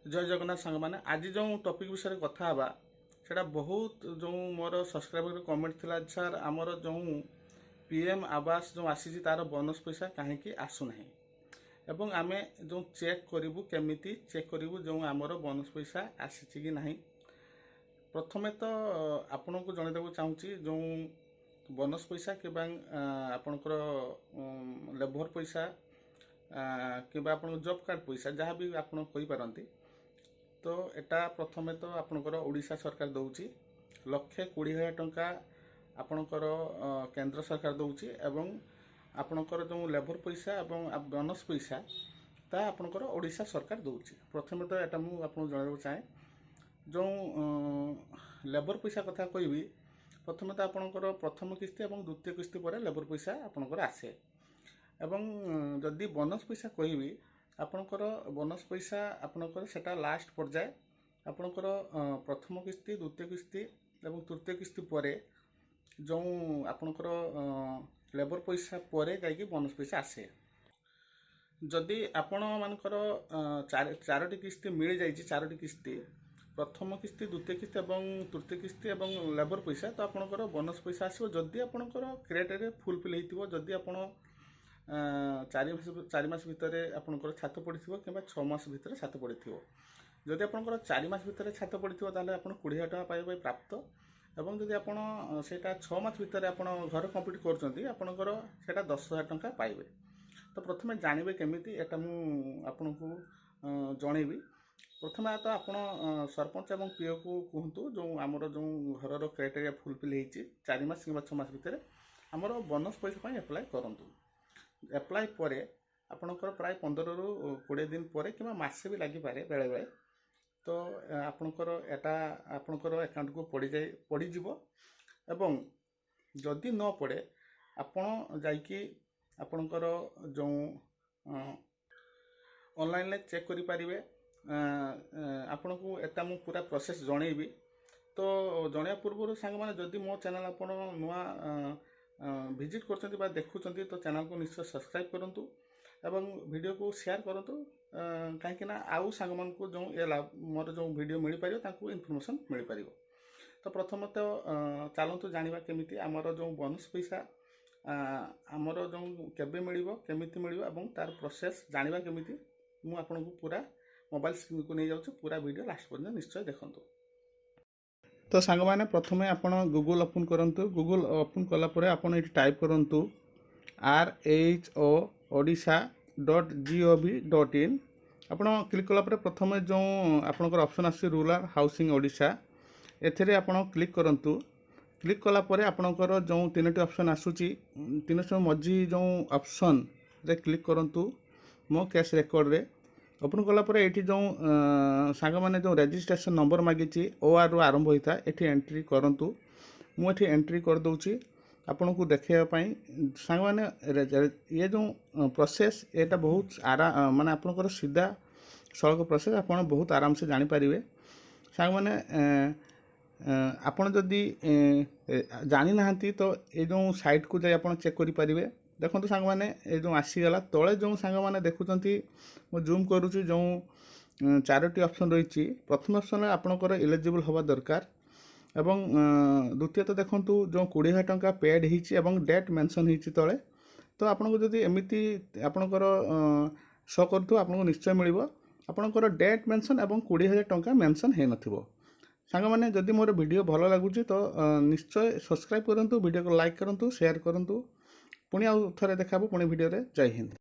जय जगन्नाथ सांग मैंने आज जो टॉपिक विषय कथा हवा सेटा बहुत जो मोर सब्सक्राइबर कमेंट थिला सर आमर जो पीएम आवास जो आसी तार बोनस पैसा कहीं आसुना एवं आमे जो चेक करूँ केमिति चेक करूँ जो आमर बोनस पैसा आसी कि ना प्रथमे तो आपण को जनइदेक चाहूँगी जो बोनस पैसा कि आपणकर लेबर पैसा कि जॉब कार्ड पैसा जहाँ भी आपड़ पारती तो एटा प्रथमे तो आपणकर ओडिशा सरकार दौची 1,20,000 टंका आपणकर केंद्र सरकार दौची एवं आपणकर जो लेबर पैसा एवं बोनस पैसा ता आपणकर ओडिशा सरकार दौची। प्रथमे तो एटा मु आपन जणाइବାକୁ चाहे जो लेबर पैसा कथा कहबी प्रथमे तो आपणकर प्रथम किस्ती एवं द्वितीय किस्ती पर लेबर पैसा आपणकर आसे एवं जदि बोनस पैसा कहबी आपणकर बोनस पैसा आपणकर सेटा लास्ट पर्याय आपणकर प्रथम किस्ती द्वितीय किस्ती एवं तृतीय किस्ती पर जो आपणकर लेबर पैसा पर जाकि बोनस पैसा आसे। जदि आपण मानकर चारोटी किस्ती मिल जाइए चारोटी किस्ती प्रथम किस्ती द्वितीय किस्ती एवं तृतीय किस्ती एवं लेबर पैसा तो आपणकर बोनस पैसा आसो जदि आपणकर क्राइटेरिया फुलफिल होइतिबो जदि आपण 4 मास भितर आपंकर छात पड़ी कि 6 मास भितर छात पड़ी जदि आपंकर 4 मास भितर छात पड़ी ताले आप 20,000 टका पाइबे प्राप्त एवं जदि आप 6 मास भितर आप घर कंप्लीट करपर सेटा 10,000 टका पाइबे। तो प्रथम जानवे केमिति एटा मु आपन को जनइबी। प्रथम तो आप सरपंच एवं पीओ को कहतु जो आमर जो घर क्राइटेरिया फुलफिल होती 4 मास कि 6 मास भितर आमर बोनस पैसा एप्लाय करूँ। एप्लाय पर आपणकर प्राय 15 ରୁ 20 दिन पर कि मासे भी लगी पारे बेले बेले तो आपणकर एटा आपणकर अकाउंट को पड़ी जीवो एवं जदि न पड़े आपण जाइकी आपणकर जो ऑनलाइन ले चेक करि पारिबे। आपण को एटा मु पूरा प्रोसेस जणैबी। तो जणया पूर्व सांग माने जदि मो चैनल आपण नुआ विजिट कर देखुं तो चैनल को निश्चय सब्सक्राइब करूँ एवं वीडियो को शेयर करूँ कहीं आउ सांग मान को जो ये मोर जो वीडियो मिल पार इनफॉरमेशन मिल पार। तो प्रथम तो चलतु जाना केमिति आमर जो बोनस पैसा आमर जो केबे मिलिबो केमिति मिलिबो एवं तार प्रोसेस जाना केमिति मु आपन को पूरा मोबाइल स्क्रीन को नहीं जाऊँ पूरा वीडियो लास्ट पर्यंत निश्चय देखंतु। तो सांग माने प्रथमे आपण गूगल ओपन करंतु। गूगल ओपन कला परे आपण एटी टाइप करंतु rhododisha.gov.in। आपण क्लिक कला परे प्रथमे जो आपनकर ऑप्शन आसी रूरल हाउसिंग ओडिशा एथरे आपण क्लिक करंतु। क्लिक कला परे आपनकर जो तीनटी ऑप्शन आसुची तीनटी मझी जो ऑप्शन रे क्लिक करंतु मो कैश रिकॉर्ड रे ओपन कला परे एठी जो सांग माने जो रजिस्ट्रेशन नंबर मागिची OR रु आरंभ होता एठी एंट्री करंतु। मु एठी एंट्री कर दउची आपन को देखिया पई सांग माने ये जो प्रोसेस एटा बहुत माने आपनकर सीधा सड़क प्रोसेस आपन बहुत आराम से जानि परिबे। सांग माने आपन जदी जानि नाहंती तो ए जो साइट को जाय आपन चेक करि परिबे। देखो सांग माने ए जो आसीगला तले जो सांग माने देखुचंती मो जूम करूची जो 4टी ऑप्शन रही। प्रथम ऑप्शन आपनकर एलिजिबल हवा दरकार एवं द्वितीय तो देखंतु जो 20,000 टंका पेड हिची एवं डेट मेंशन हिची तले। तो आपनको जदी एमिति आपनकर शो करथु आपनको निश्चय मिलिबो आपनकर डेट मेंशन एवं 20,000 टंका मेंशन हे नथिबो। सांग माने जदी मोर वीडियो भलो लागुची तो निश्चय सब्सक्राइब करंतु वीडियो को लाइक करंतु शेयर करंतु पुणी आउ थरे देखाबो पुणी वीडियो रे। जय हिंद।